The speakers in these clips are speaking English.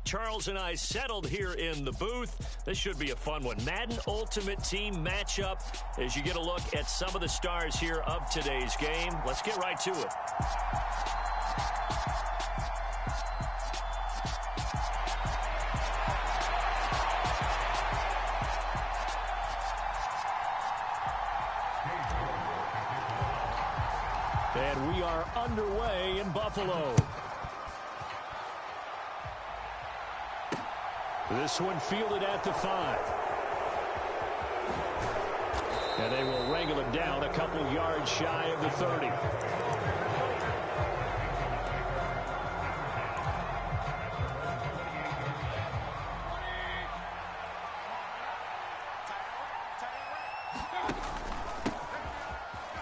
Charles and I settled here in the booth. This should be a fun one. Madden Ultimate Team matchup as you get a look at some of the stars here of today's game. Let's get right to it. And we are underway in Buffalo. This one fielded at the 5. And they will wrangle it down a couple yards shy of the 30.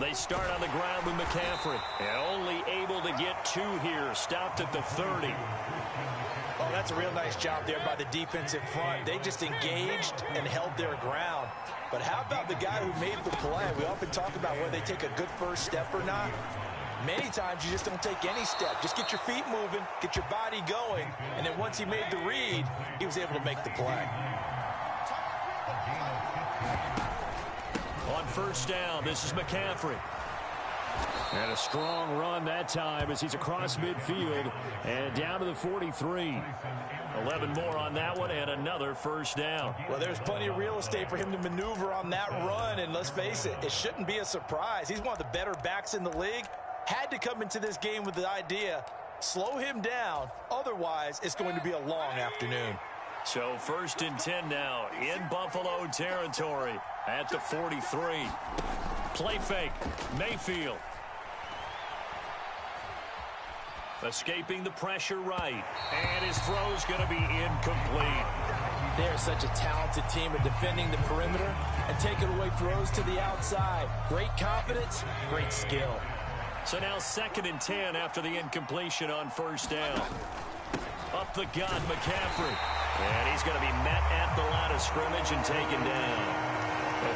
They start on the ground with McCaffrey. And only able to get 2 here. Stopped at the 30. Oh, that's a real nice job there by the defensive front. They just engaged and held their ground. But how about the guy who made the play? We often talk about whether they take a good first step or not. Many times you just don't take any step. Just get your feet moving, get your body going, and then once he made the read, he was able to make the play. On first down, this is McCaffrey. And a strong run that time as he's across midfield and down to the 43. 11 more on that one and another first down. Well, there's plenty of real estate for him to maneuver on that run, and let's face it, it shouldn't be a surprise. He's one of the better backs in the league. Had to come into this game with the idea, slow him down, otherwise it's going to be a long afternoon. So 1st and 10 now in Buffalo territory at the 43. Play fake, Mayfield. Escaping the pressure right. And his throw's going to be incomplete. They're such a talented team at defending the perimeter and taking away throws to the outside. Great confidence, great skill. So now 2nd and 10 after the incompletion on first down. Up the gun, McCaffrey. And he's going to be met at the line of scrimmage and taken down.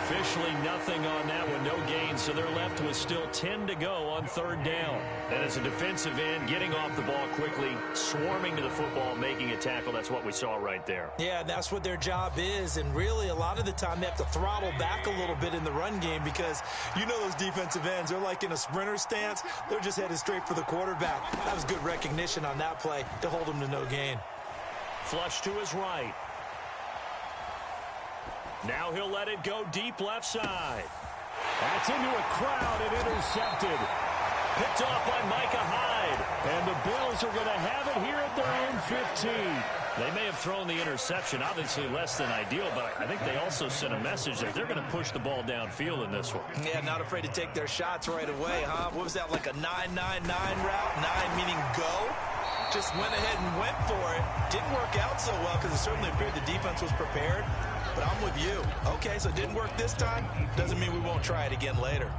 Officially nothing on that one, no gain, so they're left with still 10 to go on 3rd down. And as a defensive end, getting off the ball quickly, swarming to the football, making a tackle, that's what we saw right there. Yeah, that's what their job is, and really a lot of the time they have to throttle back a little bit in the run game because you know those defensive ends, they're like in a sprinter stance, they're just headed straight for the quarterback. That was good recognition on that play to hold him to no gain. Flush to his right. Now he'll let it go deep left side. That's into a crowd and intercepted. Picked off by Micah Hyde. And the Bills are going to have it here at their own 15. They may have thrown the interception, obviously less than ideal, but I think they also sent a message that they're going to push the ball downfield in this one. Yeah, not afraid to take their shots right away, huh? What was that, like a 9-9-9 route? 9 meaning go? Just went ahead and went for it. Didn't work out so well because it certainly appeared the defense was prepared. But I'm with you. Okay, so it didn't work this time. Doesn't mean we won't try it again later.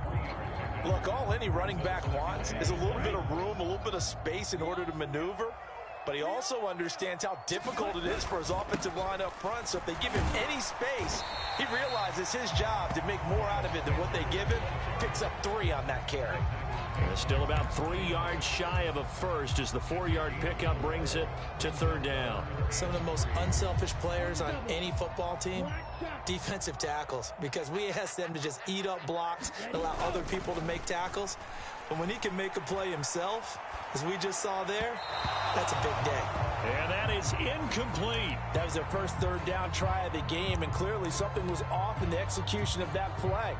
Look, all any running back wants is a little bit of room, a little bit of space in order to maneuver. But he also understands how difficult it is for his offensive line up front. So if they give him any space, he realizes his job to make more out of it than what they give him. Picks up 3 on that carry. And still about 3 yards shy of a first as the 4-yard pickup brings it to 3rd down. Some of the most unselfish players on any football team, defensive tackles, because we ask them to just eat up blocks and allow other people to make tackles. But when he can make a play himself, as we just saw there, that's a big day. And that is incomplete. That was their first 3rd down try of the game, and clearly something was off in the execution of that play.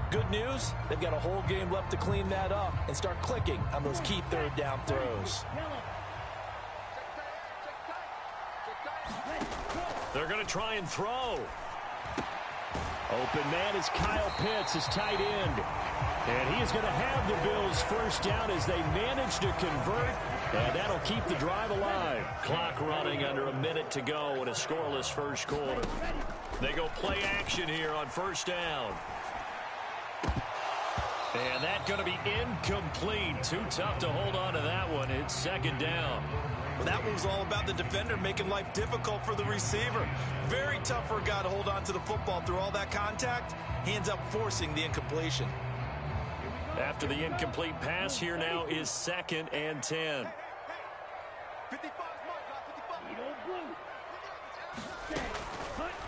Good news, they've got a whole game left to clean that up and start clicking on those key 3rd down throws. They're going to try and throw. Open man is Kyle Pitts, his tight end. And he is going to have the Bills first down as they manage to convert. And that'll keep the drive alive. Clock running under a minute to go in a scoreless first quarter. They go play action here on first down. And that's going to be incomplete. Too tough to hold on to that one. It's 2nd down. Well, that one was all about the defender making life difficult for the receiver. Very tough for a guy to hold on to the football through all that contact. He ends up forcing the incompletion. After the incomplete pass, here now is 2nd and 10.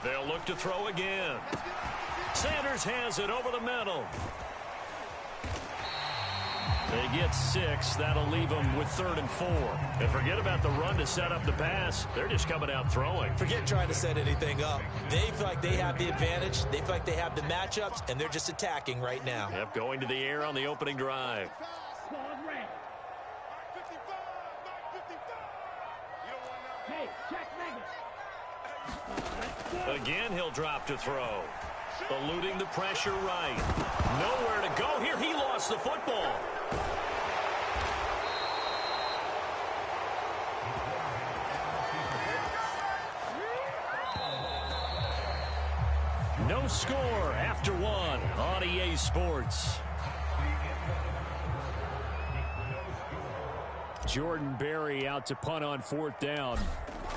They'll look to throw again. Sanders has it over the middle. They get 6. That'll leave them with 3rd and 4. And forget about the run to set up the pass. They're just coming out throwing. Forget trying to set anything up. They feel like they have the advantage. They feel like they have the matchups, and they're just attacking right now. Yep, going to the air on the opening drive. Again, he'll drop to throw. Eluding the pressure right. Nowhere to go here. He lost the football. No score after 1 on EA Sports. Jordan Berry out to punt on 4th down.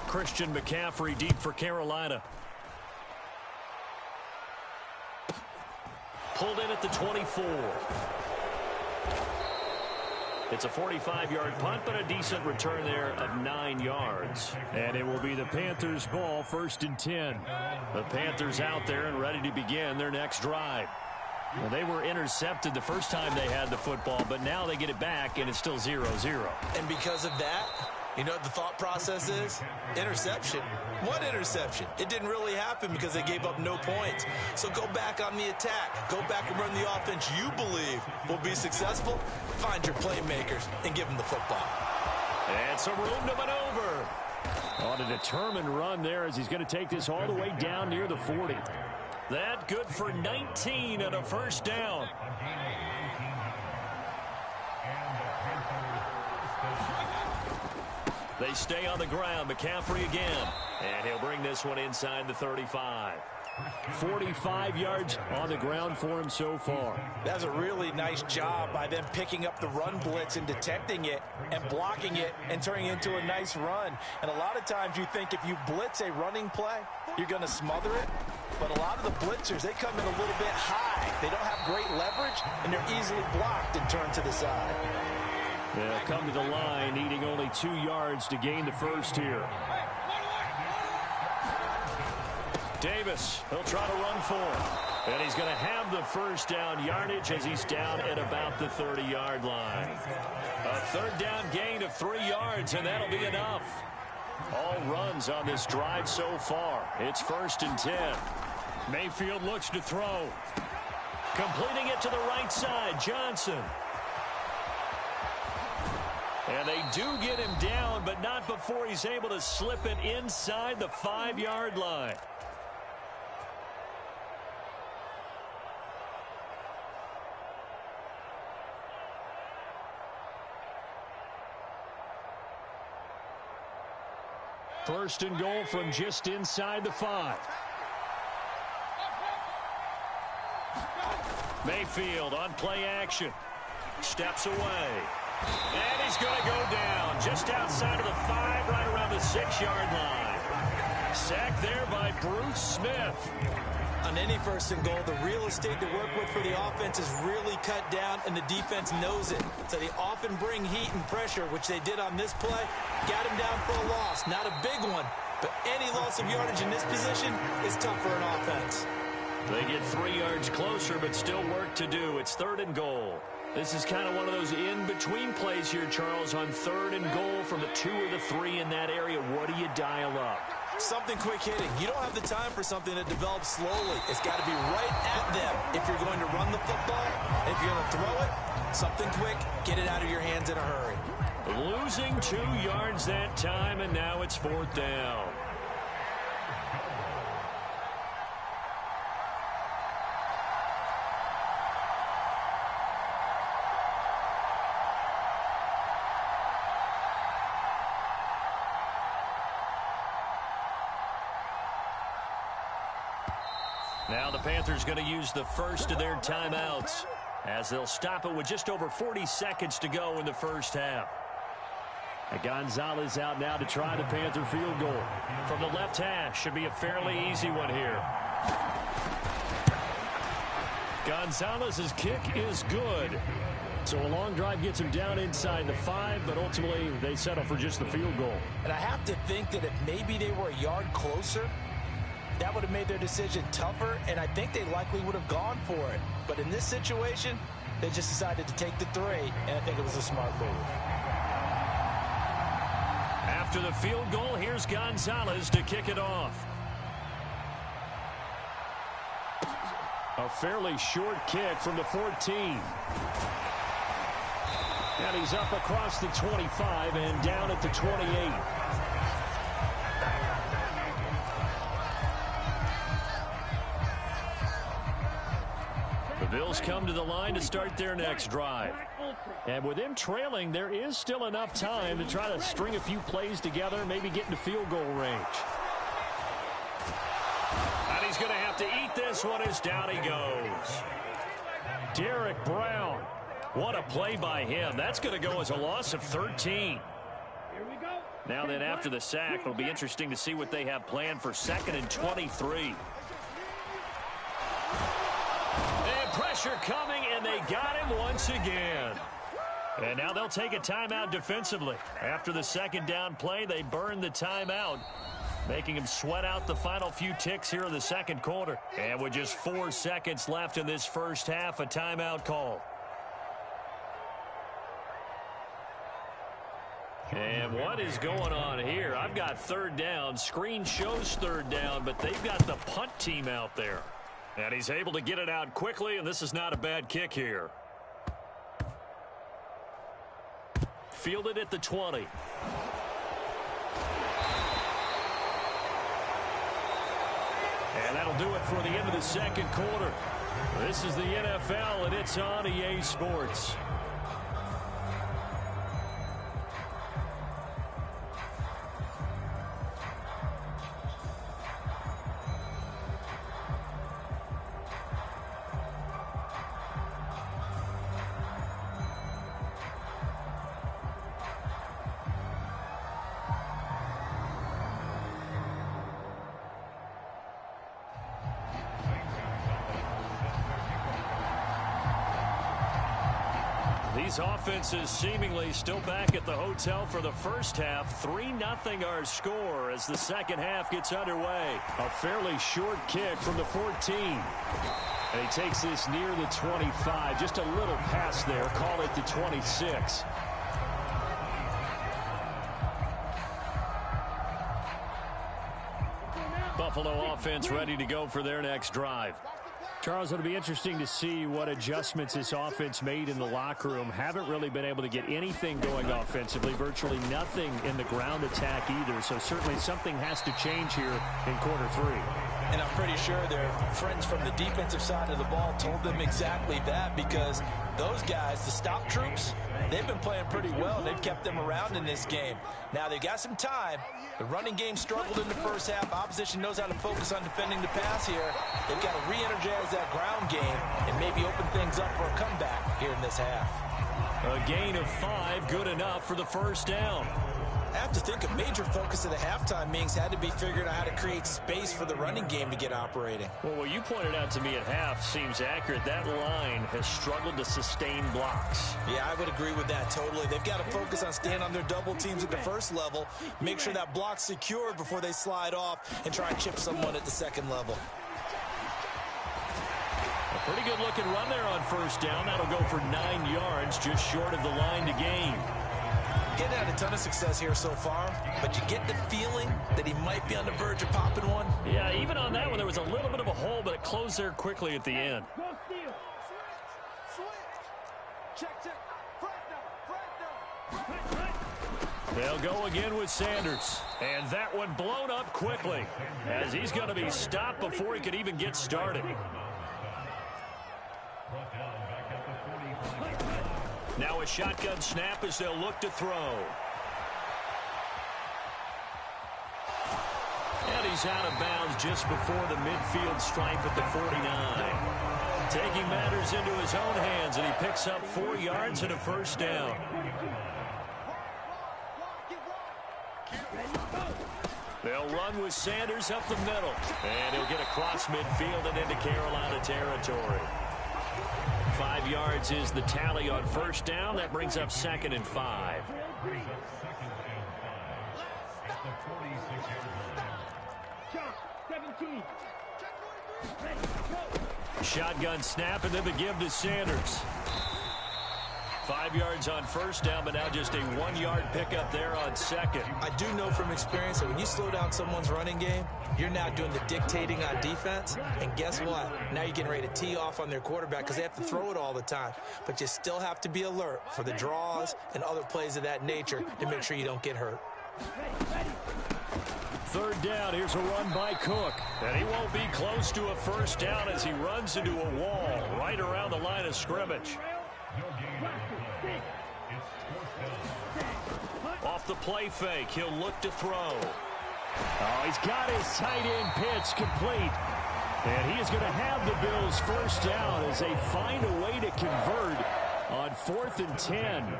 Christian McCaffrey deep for Carolina. Pulled in at the 24. It's a 45-yard punt, but a decent return there of 9 yards. And it will be the Panthers' ball, 1st and 10. The Panthers out there and ready to begin their next drive. Well, they were intercepted the first time they had the football, but now they get it back, and it's still 0-0. And because of that, you know what the thought process is? Interception. What interception? It didn't really happen because they gave up no points. So go back on the attack. Go back and run the offense you believe will be successful. Find your playmakers and give them the football. And some room to maneuver. On a determined run there as he's going to take this all the way down near the 40. That good for 19 and a 1st down. They stay on the ground. McCaffrey again. And he'll bring this one inside the 35. 45 yards on the ground for him so far. That's a really nice job by them picking up the run blitz and detecting it and blocking it and turning it into a nice run. And a lot of times you think if you blitz a running play, you're going to smother it. But a lot of the blitzers, they come in a little bit high. They don't have great leverage, and they're easily blocked and turned to the side. They'll come to the line, needing only 2 yards to gain the 1st here. Davis, he'll try to run for him. And he's going to have the 1st down yardage as he's down at about the 30-yard line. A 3rd down gain of 3 yards, and that'll be enough. All runs on this drive so far. It's 1st and 10. Mayfield looks to throw. Completing it to the right side, Johnson. And they do get him down, but not before he's able to slip it inside the 5-yard line. First and goal from just inside the 5. Mayfield on play action. Steps away. And he's going to go down just outside of the 5, right around the 6-yard line. Sacked there by Bruce Smith. On any 1st and goal, the real estate to work with for the offense is really cut down, and the defense knows it. So they often bring heat and pressure, which they did on this play. Got him down for a loss. Not a big one, but any loss of yardage in this position is tough for an offense. They get 3 yards closer, but still work to do. It's 3rd and goal. This is kind of one of those in-between plays here, Charles, on 3rd and goal from the 2 or the 3 in that area. What do you dial up? Something quick hitting. You don't have the time for something that develops slowly. It's got to be right at them if you're going to run the football. If you're going to throw it, something quick, get it out of your hands in a hurry. Losing 2 yards that time, and now it's 4th down. Now the Panthers going to use the first of their timeouts as they'll stop it with just over 40 seconds to go in the first half. And Gonzalez out now to try the Panther field goal. From the left hash, should be a fairly easy one here. Gonzalez's kick is good. So a long drive gets him down inside the 5, but ultimately they settle for just the field goal. And I have to think that if maybe they were a yard closer, that would have made their decision tougher, and I think they likely would have gone for it. But in this situation, they just decided to take the 3, and I think it was a smart move. After the field goal, here's Gonzalez to kick it off. A fairly short kick from the 14. And he's up across the 25 and down at the 28. The Bills come to the line to start their next drive. And with them trailing, there is still enough time to try to string a few plays together, maybe get into field goal range. And he's going to have to eat this one as down he goes. Derek Brown. What a play by him. That's going to go as a loss of 13. Now then, after the sack, it'll be interesting to see what they have planned for 2nd and 23. And pressure coming, and they got him once again. And now they'll take a timeout defensively. After the 2nd down play, they burn the timeout, making him sweat out the final few ticks here in the 2nd quarter. And with just 4 seconds left in this first half, a timeout call. And what is going on here? I've got 3rd down. Screen shows 3rd down, but they've got the punt team out there. And he's able to get it out quickly, and this is not a bad kick here. Fielded at the 20. And that'll do it for the end of the 2nd quarter. This is the NFL, and it's on EA Sports. These offenses seemingly still back at the hotel for the first half. 3-0 our score as the 2nd half gets underway. A fairly short kick from the 14. And he takes this near the 25. Just a little pass there. Call it the 26. Buffalo offense ready to go for their next drive. Charles, it'll be interesting to see what adjustments this offense made in the locker room. Haven't really been able to get anything going offensively. Virtually nothing in the ground attack either. So certainly something has to change here in quarter 3. And I'm pretty sure their friends from the defensive side of the ball told them exactly that, because those guys, the stop troops, they've been playing pretty well. They've kept them around in this game. Now they've got some time. The running game struggled in the first half. Opposition knows how to focus on defending the pass here. They've got to re-energize that ground game and maybe open things up for a comeback here in this half. A gain of 5, good enough for the first down. I have to think a major focus of the halftime meetings had to be figuring out how to create space for the running game to get operating. Well, what you pointed out to me at half seems accurate. That line has struggled to sustain blocks. Yeah, I would agree with that totally. They've got to focus on staying on their double teams at the first level, make sure that block's secured before they slide off and try and chip someone at the 2nd level. A pretty good looking run there on first down. That'll go for 9 yards, just short of the line to gain. Getting had a ton of success here so far, but you get the feeling that he might be on the verge of popping one. Yeah, even on that one, there was a little bit of a hole, but it closed there quickly at the end. They'll go again with Sanders. And that one blown up quickly, as he's going to be stopped before he could even get started. Now a shotgun snap as they'll look to throw. And he's out of bounds just before the midfield stripe at the 49. Taking matters into his own hands, and he picks up 4 yards and a first down. They'll run with Sanders up the middle. And he'll get across midfield and into Carolina territory. 5 yards is the tally on first down. That brings up 2nd and 5. Shotgun snap, and then the give to Sanders. 5 yards on first down, but now just a 1-yard pickup there on second. I do know from experience that when you slow down someone's running game, you're now doing the dictating on defense. And guess what? Now you're getting ready to tee off on their quarterback because they have to throw it all the time. But you still have to be alert for the draws and other plays of that nature to make sure you don't get hurt. Third down, here's a run by Cook. And he won't be close to a first down as he runs into a wall right around the line of scrimmage. Off the play fake, he'll look to throw. Oh, he's got his tight end pitch complete. And he is going to have the Bills first down as they find a way to convert on 4th and 10.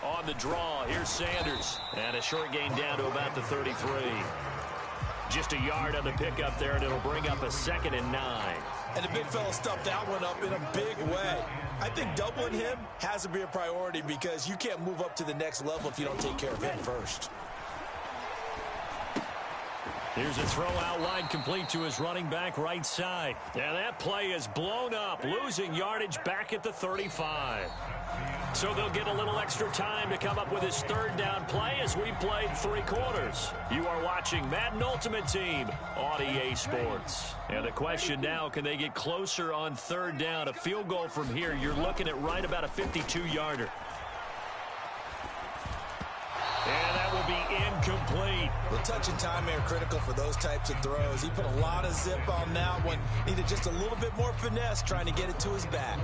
On the draw, here's Sanders. And a short gain down to about the 33. Just a yard on the pickup there, and it'll bring up a 2nd and 9. And the big fella stuffed that one up in a big way. I think doubling him has to be a priority because you can't move up to the next level if you don't take care of him first. Here's a throw out wide, complete to his running back right side. And that play is blown up, losing yardage back at the 35. So they'll get a little extra time to come up with his third down play as we played 3 quarters. You are watching Madden Ultimate Team on EA Sports. And the question now, can they get closer on third down? A field goal from here, you're looking at right about a 52-yarder. And that will be incomplete. The touch and time are critical for those types of throws. He put a lot of zip on that one. Needed just a little bit more finesse trying to get it to his back.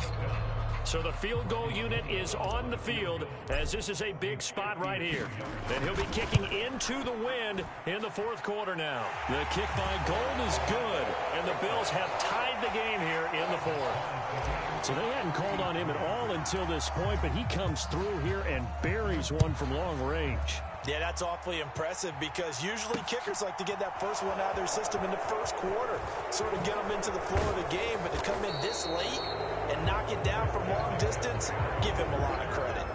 So the field goal unit is on the field as this is a big spot right here. And he'll be kicking into the wind in the 4th quarter now. The kick by Gold is good, and the Bills have tied the game here in the 4th. So they hadn't called on him at all until this point, but he comes through here and buries one from long range. Yeah, that's awfully impressive because usually kickers like to get that first one out of their system in the 1st quarter, sort of get them into the flow of the game, but to come in this late and knock it down from long distance, give him a lot of credit.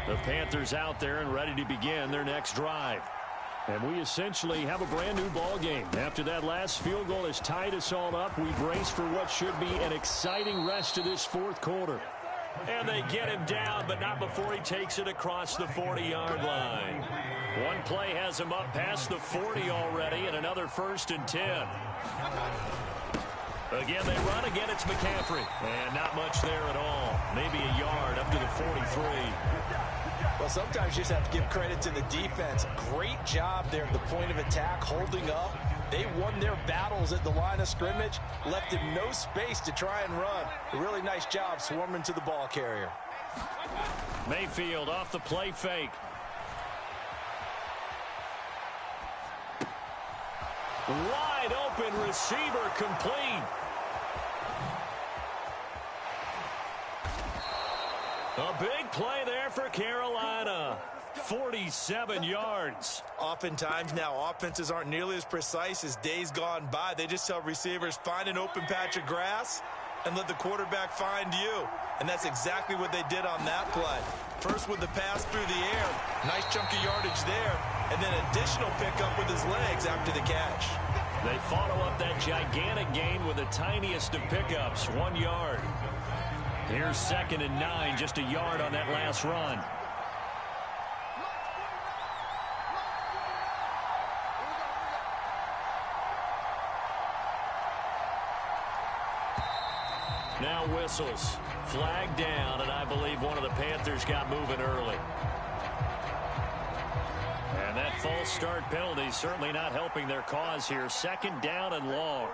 The Panthers out there and ready to begin their next drive. And we essentially have a brand new ball game. After that last field goal has tied us all up, we brace for what should be an exciting rest of this 4th quarter. And they get him down, but not before he takes it across the 40-yard line. One play has him up past the 40 already, and another 1st and 10. Again, they run. Again, it's McCaffrey. And not much there at all. Maybe a yard up to the 43. Well, sometimes you just have to give credit to the defense. Great job there at the point of attack, holding up. They won their battles at the line of scrimmage, left him no space to try and run. A really nice job swarming to the ball carrier. Mayfield off the play fake. Wide open receiver complete. A big play there for Carolina. 47 yards. Oftentimes now offenses aren't nearly as precise as days gone by. They just tell receivers, find an open patch of grass and let the quarterback find you. And that's exactly what they did on that play. First with the pass through the air. Nice chunk of yardage there. And then additional pickup with his legs after the catch. They follow up that gigantic gain with the tiniest of pickups, 1 yard. Here's 2nd and 9, just a yard on that last run. Now whistles. Flag down, and I believe one of the Panthers got moving early. And that false start penalty certainly not helping their cause here. 2nd down and long.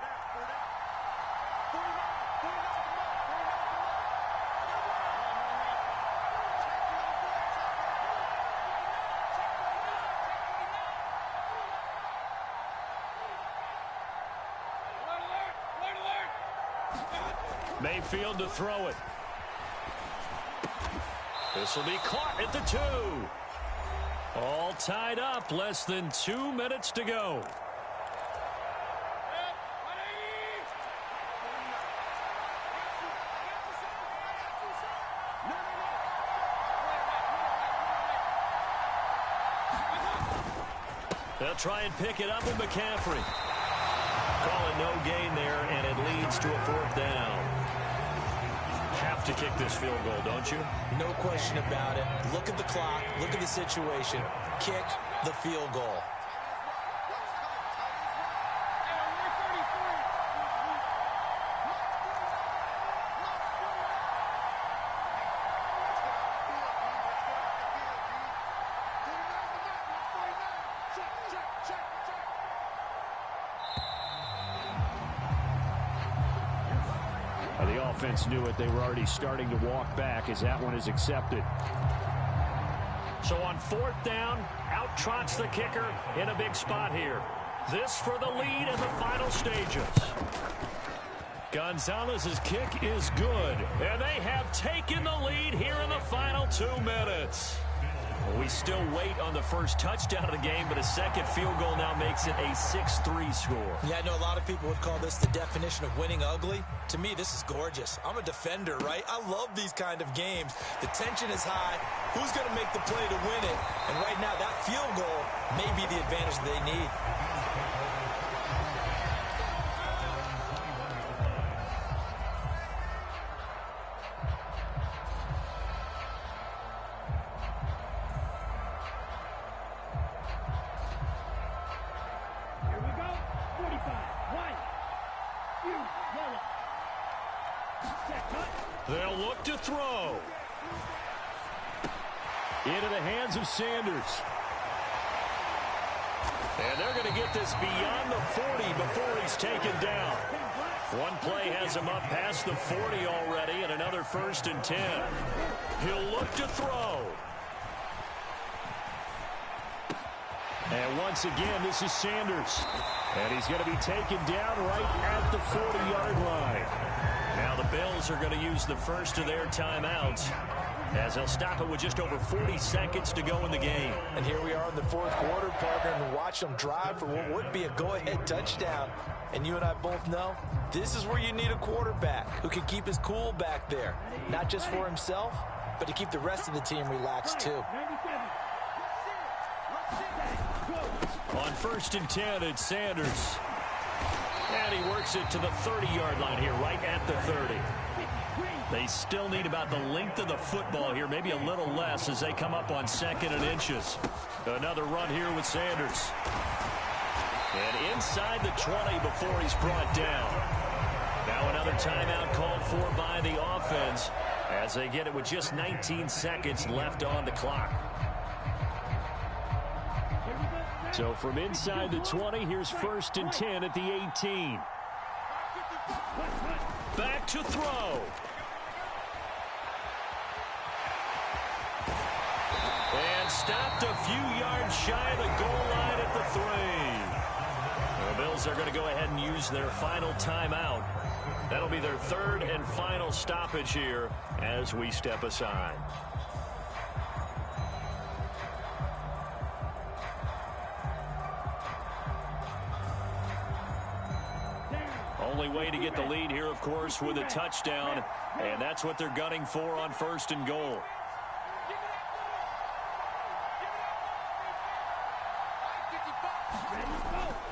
Mayfield to throw it. This will be caught at the 2. All tied up, less than 2 minutes to go. They'll try and pick it up with McCaffrey. Call it no gain there, and it leads to a 4th down. Have to kick this field goal, don't you? No question about it. Look at the clock. Look at the situation. Kick the field goal. The offense knew it. They were already starting to walk back as that one is accepted. So on 4th down, out trots the kicker in a big spot here. This for the lead in the final stages. Gonzalez's kick is good, and they have taken the lead here in the final 2 minutes. We still wait on the first touchdown of the game, but a second field goal now makes it a 6-3 score. Yeah, I know a lot of people would call this the definition of winning ugly. To me, this is gorgeous. I'm a defender, right? I love these kind of games. The tension is high. Who's going to make the play to win it? And right now, that field goal may be the advantage they need. They'll look to throw. Into the hands of Sanders. And they're going to get this beyond the 40 before he's taken down. One play has him up past the 40 already, and another 1st and 10. He'll look to throw. And once again, this is Sanders. And he's going to be taken down right at the 40-yard line. Now the Bills are going to use the first of their timeouts as they'll stop it with just over 40 seconds to go in the game. And here we are in the 4th quarter, partner, and watch them drive for what would be a go-ahead touchdown. And you and I both know this is where you need a quarterback who can keep his cool back there, not just for himself, but to keep the rest of the team relaxed too. On 1st and 10, it's Sanders. And he works it to the 30-yard line here, right at the 30. They still need about the length of the football here, maybe a little less as they come up on 2nd and inches. Another run here with Sanders. And inside the 20 before he's brought down. Now another timeout called for by the offense as they get it with just 19 seconds left on the clock. So from inside the 20, here's 1st and 10 at the 18. Back to throw. And stopped a few yards shy of the goal line at the 3. The Bills are going to go ahead and use their final timeout. That'll be their 3rd and final stoppage here as we step aside. Only way to get the lead here, of course, with a touchdown, and that's what they're gunning for on 1st and goal.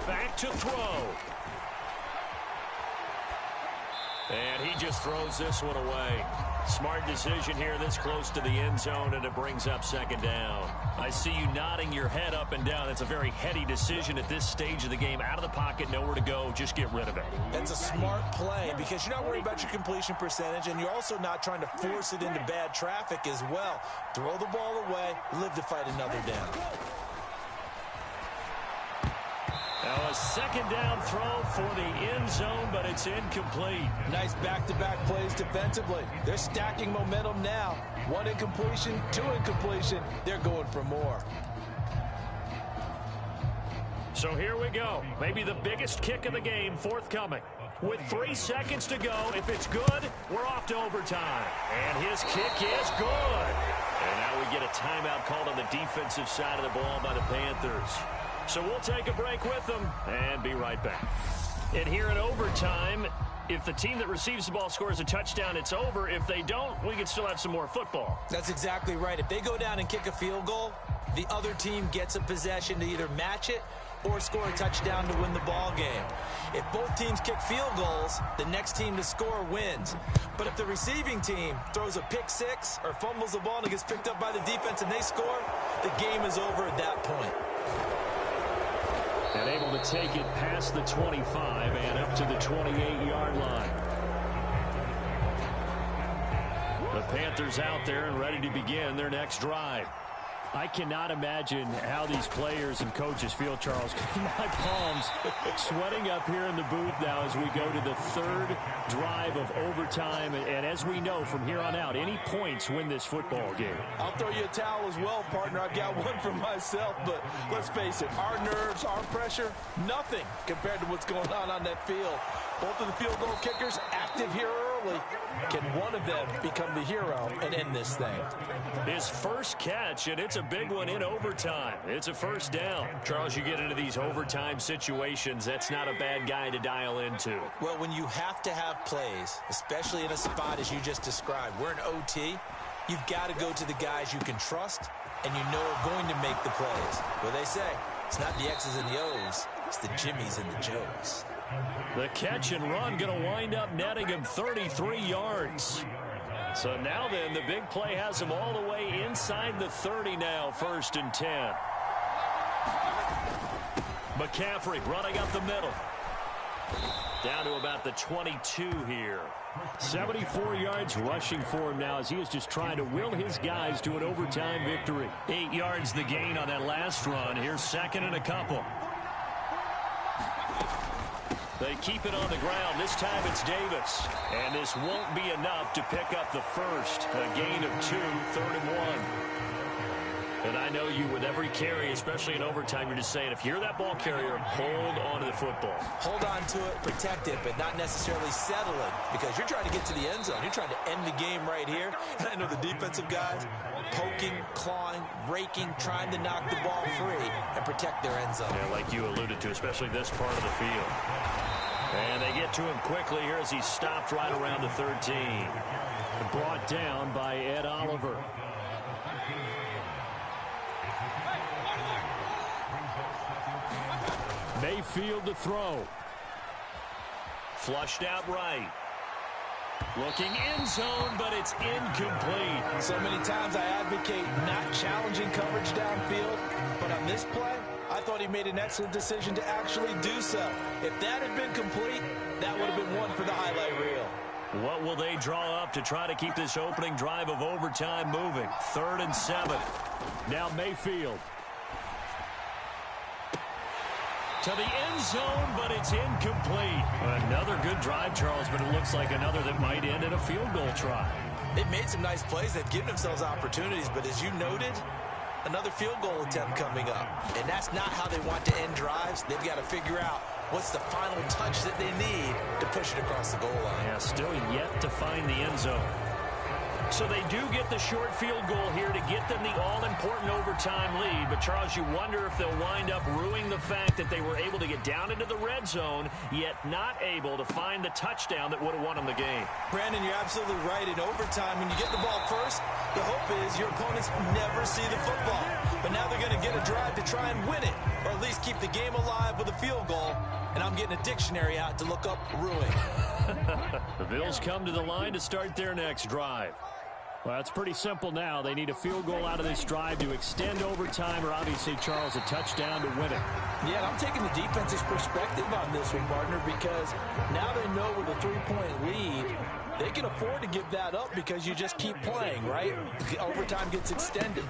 Back to throw. And he just throws this one away. Smart decision here this close to the end zone, and it brings up 2nd down. I see you nodding your head up and down. It's a very heady decision at this stage of the game. Out of the pocket, nowhere to go. Just get rid of it. That's a smart play because you're not worried about your completion percentage, and you're also not trying to force it into bad traffic as well. Throw the ball away, live to fight another down. Now a 2nd down throw for the end zone, but it's incomplete. Nice back-to-back plays defensively. They're stacking momentum now. 1 incompletion, 2 incompletion. They're going for more. So here we go. Maybe the biggest kick of the game forthcoming. With 3 seconds to go, if it's good, we're off to overtime. And his kick is good. And now we get a timeout called on the defensive side of the ball by the Panthers. So we'll take a break with them and be right back. And here in overtime, if the team that receives the ball scores a touchdown, it's over. If they don't, we can still have some more football. That's exactly right. If they go down and kick a field goal, the other team gets a possession to either match it or score a touchdown to win the ball game. If both teams kick field goals, the next team to score wins. But if the receiving team throws a pick six or fumbles the ball and it gets picked up by the defense and they score, the game is over at that point. And able to take it past the 25 and up to the 28-yard line. The Panthers out there and ready to begin their next drive. I cannot imagine how these players and coaches feel, Charles. My palms sweating up here in the booth now as we go to the third drive of overtime. And as we know from here on out, any points win this football game. I'll throw you a towel as well, partner. I've got one for myself, but let's face it, our nerves, our pressure, nothing compared to what's going on that field. Both of the field goal kickers active here early. Can one of them become the hero and end this thing? His first catch, and it's a big one in overtime. It's a first down. Charles, you get into these overtime situations, that's not a bad guy to dial into. Well, when you have to have plays, especially in a spot as you just described, we're in OT, you've got to go to the guys you can trust and you know are going to make the plays. Well, they say it's not the X's and the O's, it's the Jimmys and the Joes. The catch and run going to wind up netting him 33 yards. So now then, the big play has him all the way inside the 30 now, 1st and 10. McCaffrey running up the middle. Down to about the 22 here. 74 yards rushing for him now as he is just trying to will his guys to an overtime victory. 8 yards the gain on that last run. Here's 2nd and a couple. They keep it on the ground. This time it's Davis. And this won't be enough to pick up the first. A gain of 2, 3rd and 1. And I know you, with every carry, especially in overtime, you're just saying, if you're that ball carrier, hold on to the football. Hold on to it, protect it, but not necessarily settle it, because you're trying to get to the end zone. You're trying to end the game right here. And I know the defensive guys poking, clawing, raking, trying to knock the ball free and protect their end zone. Yeah, like you alluded to, especially this part of the field. And they get to him quickly here as he stopped right around the 13. Brought down by Ed Oliver. Mayfield to throw. Flushed out right. Looking end zone, but it's incomplete. So many times I advocate not challenging coverage downfield, but on this play, I thought he made an excellent decision to actually do so. If that had been complete, that would have been one for the highlight reel. What will they draw up to try to keep this opening drive of overtime moving? 3rd and 7. Now Mayfield. To the end zone, but it's incomplete. Another good drive, Charles, but it looks like another that might end in a field goal try. They've made some nice plays. They've given themselves opportunities, but as you noted, another field goal attempt coming up. And that's not how they want to end drives. They've got to figure out what's the final touch that they need to push it across the goal line. Yeah, still yet to find the end zone. So they do get the short field goal here to get them the all-important overtime lead. But, Charles, you wonder if they'll wind up ruining the fact that they were able to get down into the red zone, yet not able to find the touchdown that would have won them the game. Brandon, you're absolutely right. In overtime, when you get the ball first, the hope is your opponents never see the football. But now they're going to get a drive to try and win it, or at least keep the game alive with a field goal. And I'm getting a dictionary out to look up ruin. The Bills come to the line to start their next drive. Well, it's pretty simple now. They need a field goal out of this drive to extend overtime, or obviously, Charles, a touchdown to win it. Yeah, I'm taking the defense's perspective on this one, partner, because now they know with a 3-point lead, they can afford to give that up because you just keep playing, right? The overtime gets extended.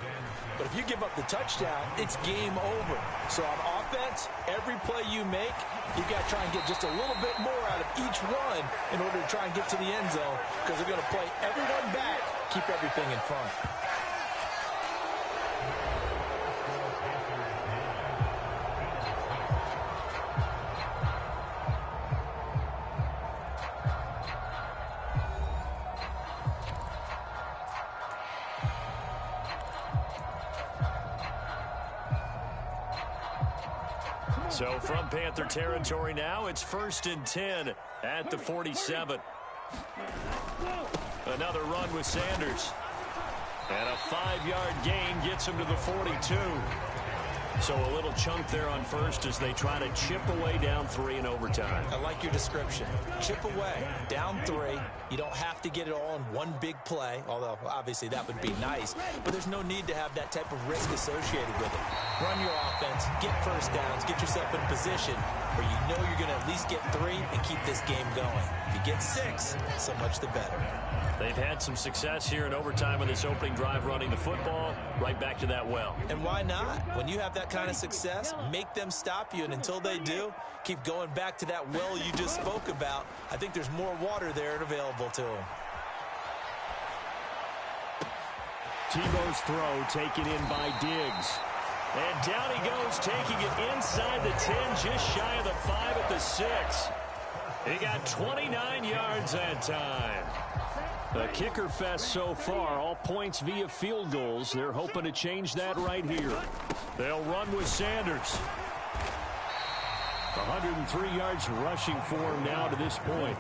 But if you give up the touchdown, it's game over. So on offense, every play you make, you've got to try and get just a little bit more out of each one in order to try and get to the end zone, because they're going to play everyone back, keep everything in front. So from Panther territory now, it's 1st and 10 at the 47. Another run with Sanders. And a 5-yard gain gets him to the 42. So a little chunk there on first as they try to chip away down 3 in overtime. I like your description. Chip away, down 3. You don't have to get it all in one big play, although obviously that would be nice. But there's no need to have that type of risk associated with it. Run your offense, get first downs, get yourself in position where you know you're going to at least get 3 and keep this game going. If you get 6, so much the better. They've had some success here in overtime in this opening drive running the football right back to that well. And why not? When you have that kind of success, make them stop you, and until they do, keep going back to that well you just spoke about. I think there's more water there and available to them. Tebow's throw taken in by Diggs. And down he goes, taking it inside the 10, just shy of the 5 at the 6. He got 29 yards that time. The kicker fest so far, all points via field goals. They're hoping to change that right here. They'll run with Sanders. 103 yards rushing for him now to this point.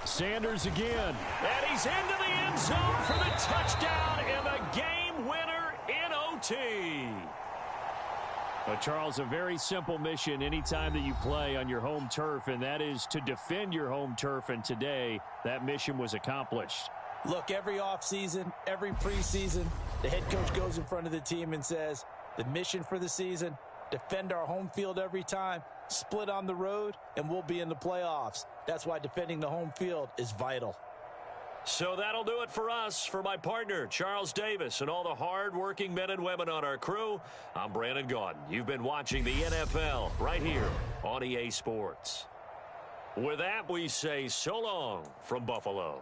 Sanders again. And he's into the end zone for the touchdown and the game winner in OT. But Charles, a very simple mission anytime that you play on your home turf, and that is to defend your home turf. And today, that mission was accomplished. Look, every offseason, every preseason, the head coach goes in front of the team and says, the mission for the season, defend our home field every time, split on the road, and we'll be in the playoffs. That's why defending the home field is vital. So that'll do it for us. For my partner, Charles Davis, and all the hard-working men and women on our crew, I'm Brandon Gaudin. You've been watching the NFL right here on EA Sports. With that, we say so long from Buffalo.